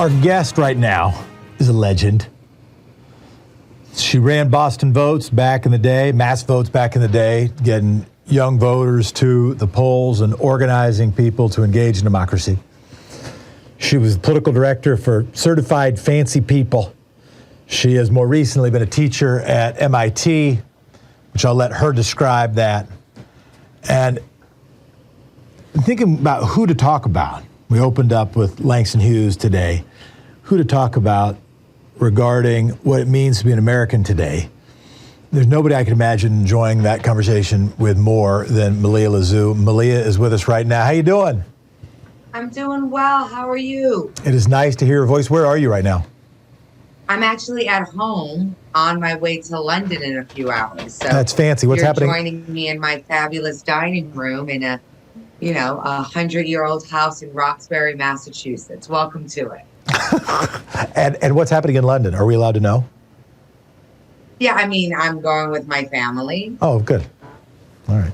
Our guest right now is a legend. She ran Boston Votes back in the day, mass votes back in the day, getting young voters to the polls and organizing people to engage in democracy. She was the political director for Certified Fancy People. She has more recently been a teacher at MIT, which I'll let her describe that. And thinking about who to talk about. We opened up with Langston Hughes today. Who to talk about regarding what it means to be an American today. There's nobody I can imagine enjoying that conversation with more than Malia Lazu. Malia is with us right now. How you doing? I'm doing well. How are you? It is nice to hear your voice. Where are you right now? I'm actually at home on my way to London in a few hours. So that's fancy. What's happening? You're joining me in my fabulous dining room in a 100-year-old house in Roxbury, Massachusetts. Welcome to it. And what's happening in London? Are we allowed to know? Yeah, I mean, I'm going with my family. Oh, good. All right.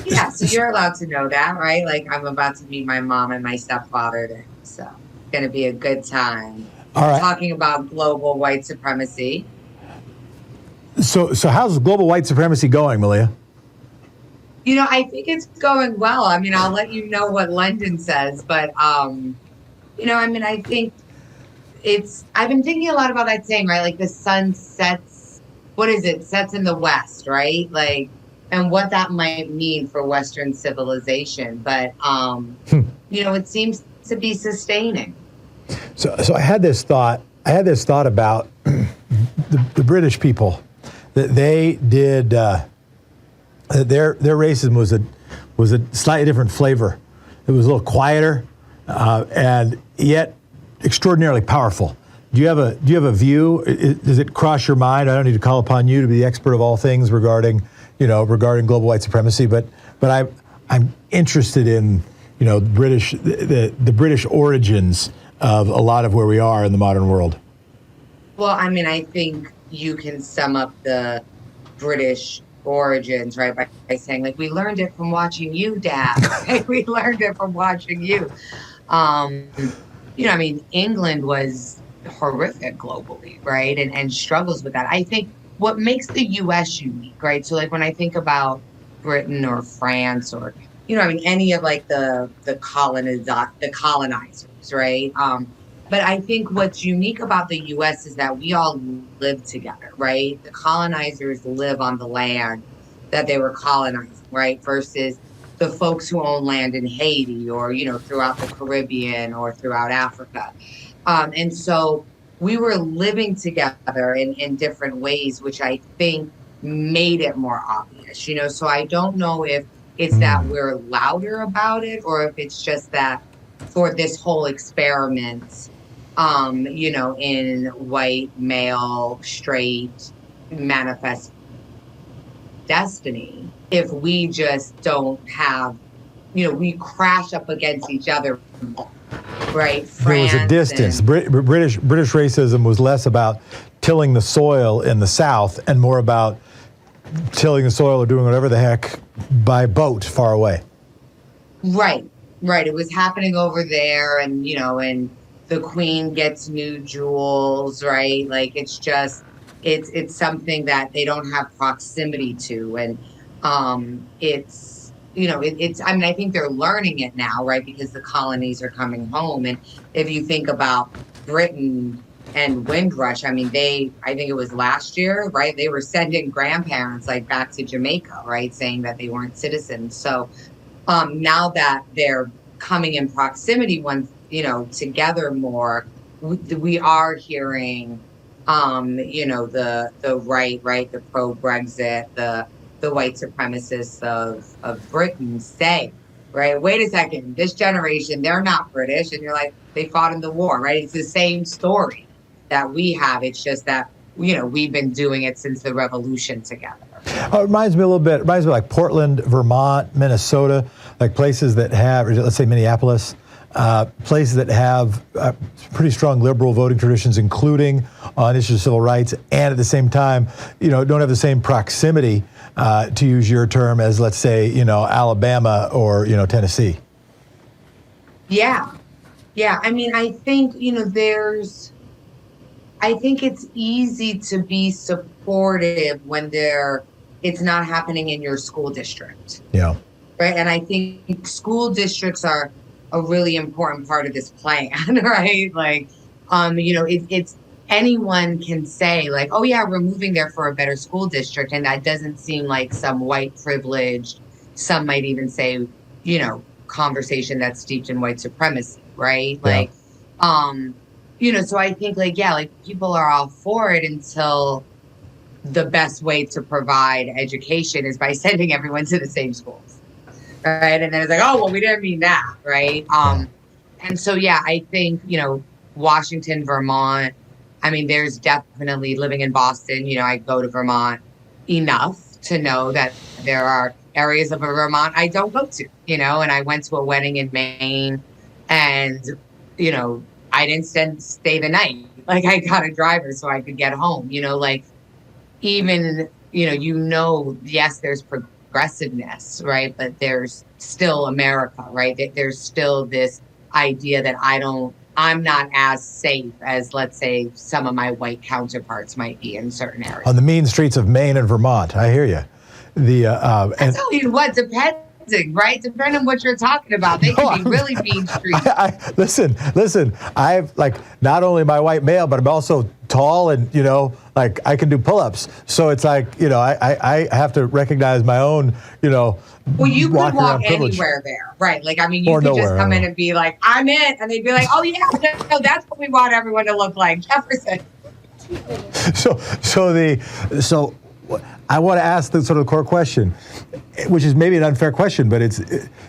Yeah, so you're allowed to know that, right? Like, I'm about to meet my mom and my stepfather there. So it's going to be a good time. All right. Talking about global white supremacy. So how's global white supremacy going, Malia? I think it's going well. I mean, I'll let you know what London says, but, I think I've been thinking a lot about that saying, right? Like the sun sets, sets in the West, right? Like, and what that might mean for Western civilization. But, it seems to be sustaining. So I had this thought about the British people, that they did, their racism was a slightly different flavor. It was a little quieter, and yet extraordinarily powerful. Do you have a view? Does it cross your mind? I don't need to call upon you to be the expert of all things regarding global white supremacy, but I'm interested in the British origins of a lot of where we are in the modern world. Well, I mean, I think you can sum up the British origins, right, by saying, like, we learned it from watching you, Dad. Right? We learned it from watching you. England was horrific globally, right, and struggles with that. I think what makes the U.S. unique, right? So, like, when I think about Britain or France or, any of, like, the colonizers, right? But I think what's unique about the U.S. is that we all live together, right? The colonizers live on the land that they were colonizing, right? Versus the folks who own land in Haiti or, throughout the Caribbean or throughout Africa. And so we were living together in different ways, which I think made it more obvious, So I don't know if it's that we're louder about it or if it's just that for this whole experiment, in white, male, straight, manifest destiny, if we just don't have, we crash up against each other, right? There was a distance. British racism was less about tilling the soil in the South and more about tilling the soil or doing whatever the heck by boat far away. Right. It was happening over there, and and the Queen gets new jewels, right? Like it's something that they don't have proximity to, and it's I mean, I think they're learning it now, right? Because the colonies are coming home, and if you think about Britain and Windrush, I mean, I think it was last year, right? They were sending grandparents like back to Jamaica, right? Saying that they weren't citizens. So now that they're coming in proximity together more, we are hearing, the right, the pro-Brexit, the white supremacists of Britain say, right, wait a second, this generation, they're not British. And you're like, they fought in the war, right? It's the same story that we have. It's just that, we've been doing it since the revolution together. It reminds me like Portland, Vermont, Minnesota, like places that have, let's say Minneapolis, places that have pretty strong liberal voting traditions, including on issues of civil rights, and at the same time, don't have the same proximity, to use your term, as, let's say, Alabama or, Tennessee. Yeah. Yeah, I mean, I think, I think it's easy to be supportive when it's not happening in your school district, Yeah. right? And I think school districts are a really important part of this plan, right? Like, it's anyone can say like, oh yeah, we're moving there for a better school district, and that doesn't seem like some white privileged. Some might even say, conversation that's steeped in white supremacy, right? Yeah. Like, um, so I think like yeah, like people are all for it until the best way to provide education is by sending everyone to the same schools, right? And then it's like, oh, well, we didn't mean that, right? Yeah. And so, yeah, I think, Washington, Vermont, I mean, there's definitely living in Boston, I go to Vermont enough to know that there are areas of Vermont I don't go to, and I went to a wedding in Maine and, you know, I didn't stay the night. Like I got a driver so I could get home, like even, yes, there's progressiveness, right? But there's still America, right? There's still this idea that I'm not as safe as, let's say, some of my white counterparts might be in certain areas. On the mean streets of Maine and Vermont. I hear you. I tell you what, depending, right? Depending on what you're talking about. They can be really mean streets. Listen, I've not only my white male, but I'm also tall and, I can do pull-ups. So it's I have to recognize my own, Well, you could walk anywhere there, right? Like, I mean, you could just come in and be like, I'm it. And they'd be like, oh, yeah, no, that's what we want everyone to look like. Jefferson. So I want to ask the sort of core question, which is maybe an unfair question, but it's,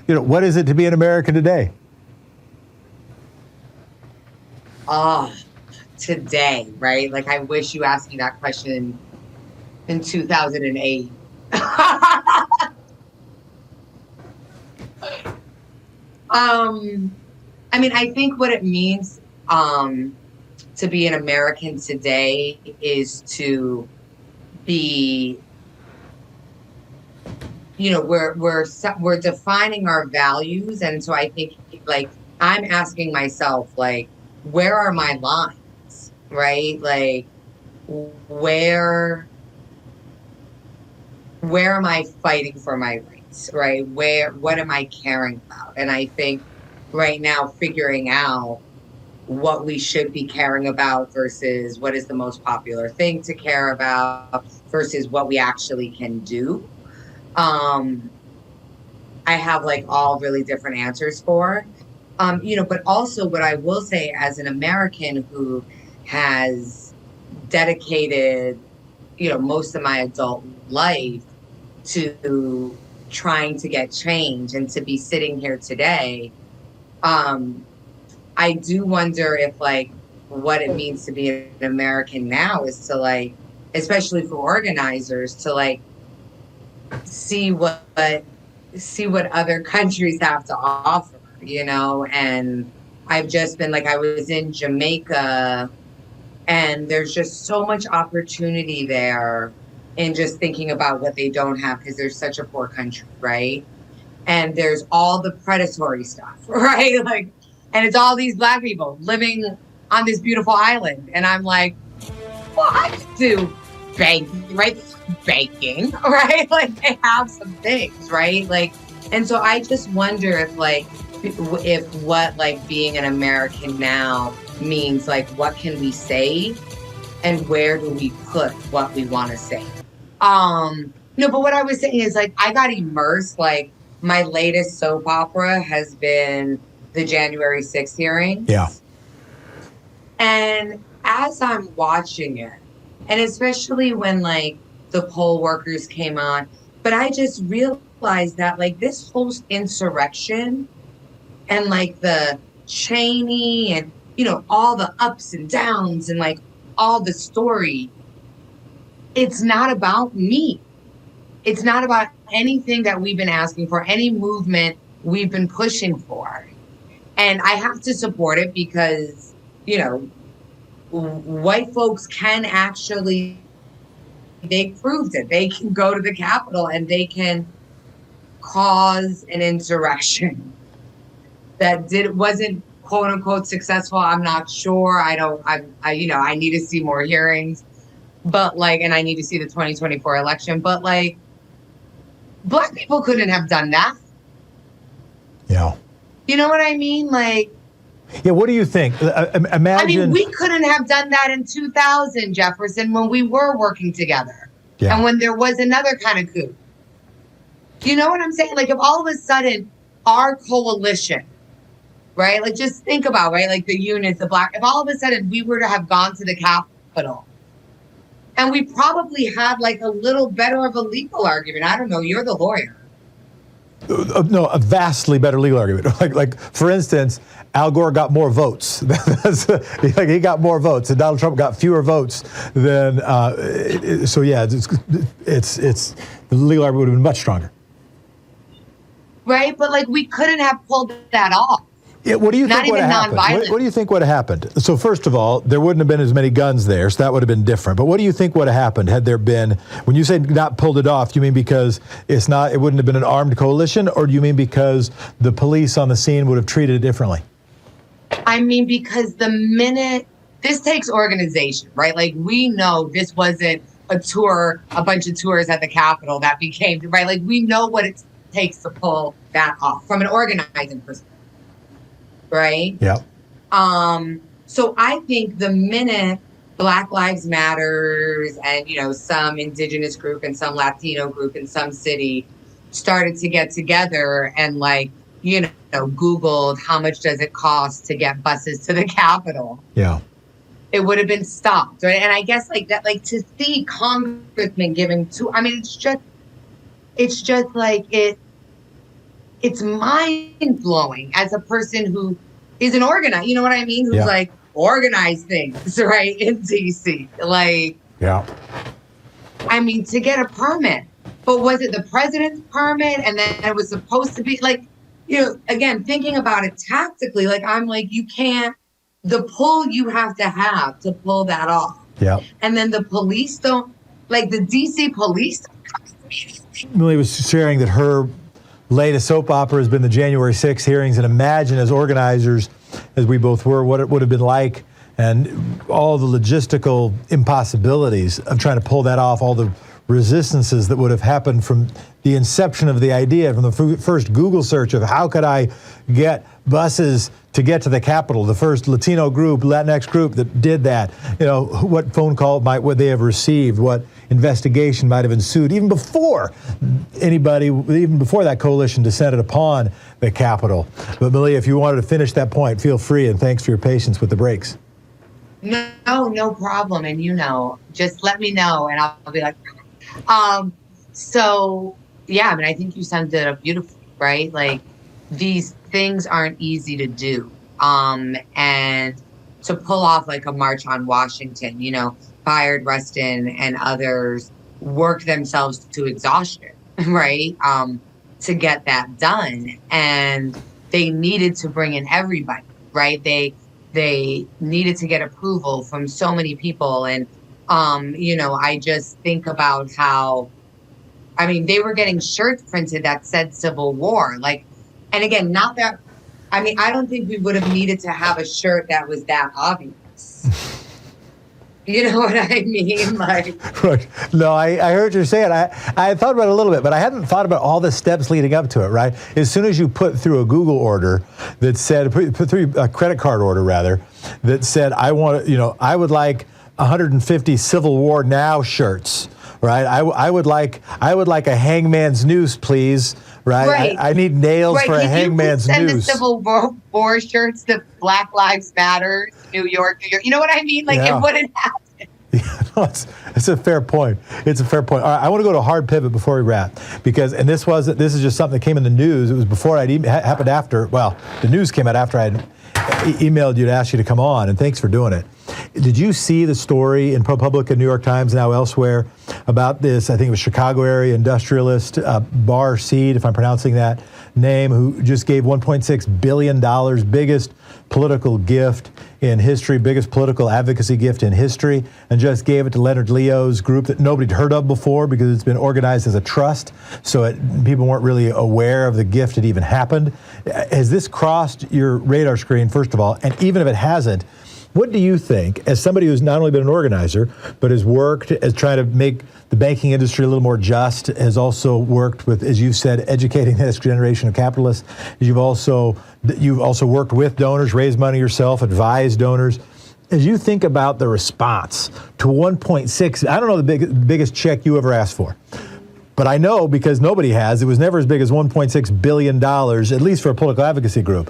what is it to be an American today? Today, right? Like, I wish you asked me that question in 2008. I mean, I think what it means to be an American today is to be, we're defining our values, and so I think I'm asking myself where are my lines, right? Like where am I fighting for my rights, right? What am I caring about? And I think right now figuring out what we should be caring about versus what is the most popular thing to care about versus what we actually can do. I have all really different answers for, but also what I will say as an American who has dedicated, most of my adult life to trying to get change and to be sitting here today, I do wonder if what it means to be an American now is to especially for organizers to see what other countries have to offer, and I've just been I was in Jamaica and there's just so much opportunity there in just thinking about what they don't have because they're such a poor country, right? And there's all the predatory stuff, right? And it's all these Black people living on this beautiful island. And I'm like, well, I could do banking, right? Banking, right? They have some things, right? And so I just wonder if what being an American now means, what can we say and where do we put what we want to say? No, but what I was saying is I got immersed, my latest soap opera has been the January 6th hearings. Yeah. And as I'm watching it, and especially when the poll workers came on, but I just realized that this whole insurrection and the Cheney and, all the ups and downs and all the story, it's not about me. It's not about anything that we've been asking for, any movement we've been pushing for. And I have to support it because, white folks can actually, they proved it. They can go to the Capitol and they can cause an insurrection that wasn't quote unquote successful. I'm not sure. I need to see more hearings, but and I need to see the 2024 election, but Black people couldn't have done that. Yeah. You know what I mean? Yeah, what do you think? Imagine. We couldn't have done that in 2000, Jefferson, when we were working together. Yeah. And when there was another kind of coup. You know what I'm saying? If all of a sudden our coalition, right? Just think about, right? The units, the Black, if all of a sudden we were to have gone to the Capitol and we probably had a little better of a legal argument. I don't know. You're the lawyer. No, a vastly better legal argument. For instance, Al Gore got more votes. He got more votes, and Donald Trump got fewer votes than. So yeah, it's the legal argument would have been much stronger. Right, but we couldn't have pulled that off. Yeah, what do you think would have happened? Nonviolent. What do you think would have happened? So first of all, there wouldn't have been as many guns there, so that would have been different. But what do you think would have happened had there been, when you say not pulled it off, do you mean because it wouldn't have been an armed coalition, or do you mean because the police on the scene would have treated it differently? I mean, because the minute, this takes organization, right? We know this wasn't a bunch of tours at the Capitol that became, right? We know what it takes to pull that off from an organizing perspective. Right? Yeah. So I think the minute Black Lives Matters and, some indigenous group and some Latino group in some city started to get together and Googled how much does it cost to get buses to the Capitol. Yeah. It would have been stopped. Right. And I guess that, to see congressmen giving it's mind blowing as a person who is an organizer, you know what I mean? Who's organize things, right? In DC. Yeah. I mean, to get a permit, but was it the president's permit? And then it was supposed to be again, thinking about it tactically, you can't, the pull you have to pull that off. Yeah. And then the police don't, the DC police. Millie was sharing that her latest soap opera has been the January 6th hearings, and imagine as organizers, as we both were, what it would have been like, and all the logistical impossibilities of trying to pull that off, all the resistances that would have happened from the inception of the idea, from the first Google search of how could I get buses to get to the Capitol, the first Latino group, Latinx group that did that. What phone call would they have received? What investigation might have ensued, even before that coalition descended upon the Capitol. But Malia, if you wanted to finish that point, feel free, and thanks for your patience with the breaks. No problem. And just let me know, and I'll be like, so yeah, I mean, I think you summed it up beautifully, right? These things aren't easy to do. And to pull off a march on Washington, Bayard Rustin and others worked themselves to exhaustion, right? To get that done. And they needed to bring in everybody, right? They needed to get approval from so many people. And, I just think about how, they were getting shirts printed that said Civil War. And again, not that, I don't think we would have needed to have a shirt that was that obvious. You know what I mean? Right. No, I heard what you're saying. I thought about it a little bit, but I hadn't thought about all the steps leading up to it, right? As soon as you put through a Google order that said, put through a credit card order rather, that said, I would like 150 Civil War Now shirts, right? I would like a hangman's noose, please. Right. I need nails for a hangman's noose. Send the Civil War shirts to Black Lives Matter, New York. You know what I mean? It wouldn't happen. Yeah, no, it's a fair point. It's a fair point. All right, I want to go to a hard pivot before we wrap, because this is just something that came in the news. It was before happened after. Well, the news came out after I had emailed you to ask you to come on, and thanks for doing it. Did you see the story in ProPublica, New York Times, now elsewhere, about this, I think it was Chicago area industrialist, Bar Seed, if I'm pronouncing that name, who just gave $1.6 billion, biggest political gift in history, biggest political advocacy gift in history, and just gave it to Leonard Leo's group that nobody'd heard of before because it's been organized as a trust, so people weren't really aware of the gift that even happened. Has this crossed your radar screen, first of all? And even if it hasn't, what do you think, as somebody who's not only been an organizer, but has worked as trying to make the banking industry a little more just, has also worked with, as you've said, educating the next generation of capitalists. You've also worked with donors, raised money yourself, advised donors. As you think about the response to 1.6, I don't know the biggest check you ever asked for, but I know because nobody has, it was never as big as $1.6 billion, at least for a political advocacy group.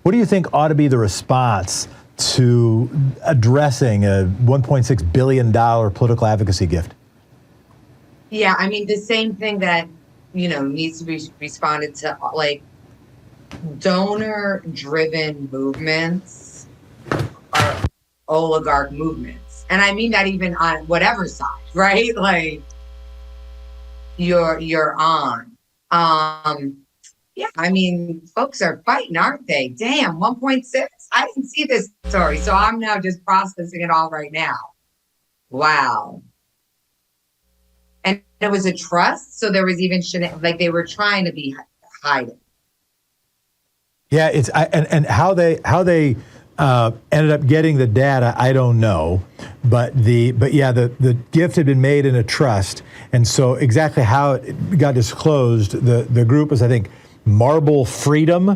What do you think ought to be the response to addressing a $1.6 billion political advocacy gift? Yeah, I mean, the same thing that, needs to be responded to, like, donor-driven movements are oligarch movements. And I mean that even on whatever side, right? Like, you're on. Yeah, I mean, folks are fighting, aren't they? Damn, 1.6? I didn't see this story, so I'm now just processing it all right now. Wow. And it was a trust, so there was even, like, they were trying to be hiding. Yeah, and how they ended up getting the data, I don't know, but the gift had been made in a trust, and so exactly how it got disclosed, the group was, I think, Marble Freedom,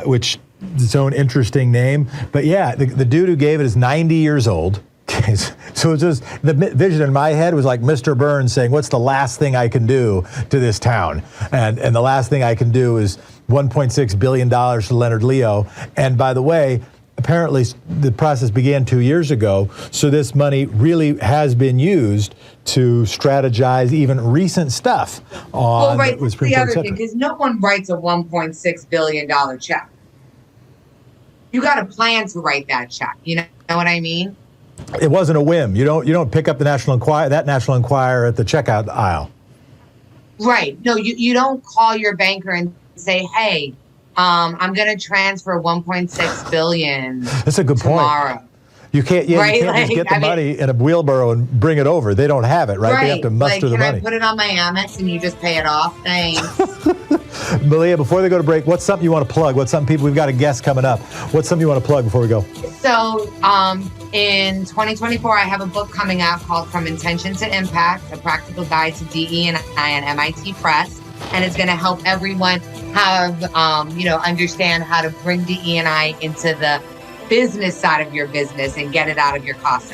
which is its own interesting name. But yeah, the dude who gave it is 90 years old. Okay, so it's just, the vision in my head was like Mr. Burns saying, what's the last thing I can do to this town? And the last thing I can do is $1.6 billion to Leonard Leo. And by the way, apparently the process began 2 years ago, so this money really has been used to strategize even recent stuff on with Supreme Court, because no one writes a $1.6 billion check. You got a plan to write that check. You know what I mean? It wasn't a whim. You don't pick up the National Enquirer at the checkout aisle. Right. No, you don't call your banker and say, hey, I'm going to transfer $1.6 billion That's a good tomorrow. Point. You can't just get the money in a wheelbarrow and bring it over. They don't have it, right? They have to muster the money. Can I put it on my Amex and you just pay it off? Thanks. Malia, before they go to break, what's something you want to plug? We've got a guest coming up. What's something you want to plug before we go? So in 2024, I have a book coming out called From Intention to Impact, a practical guide to DE&I and MIT Press. And it's going to help everyone have, understand how to bring DE&I into the business side of your business and get it out of your cost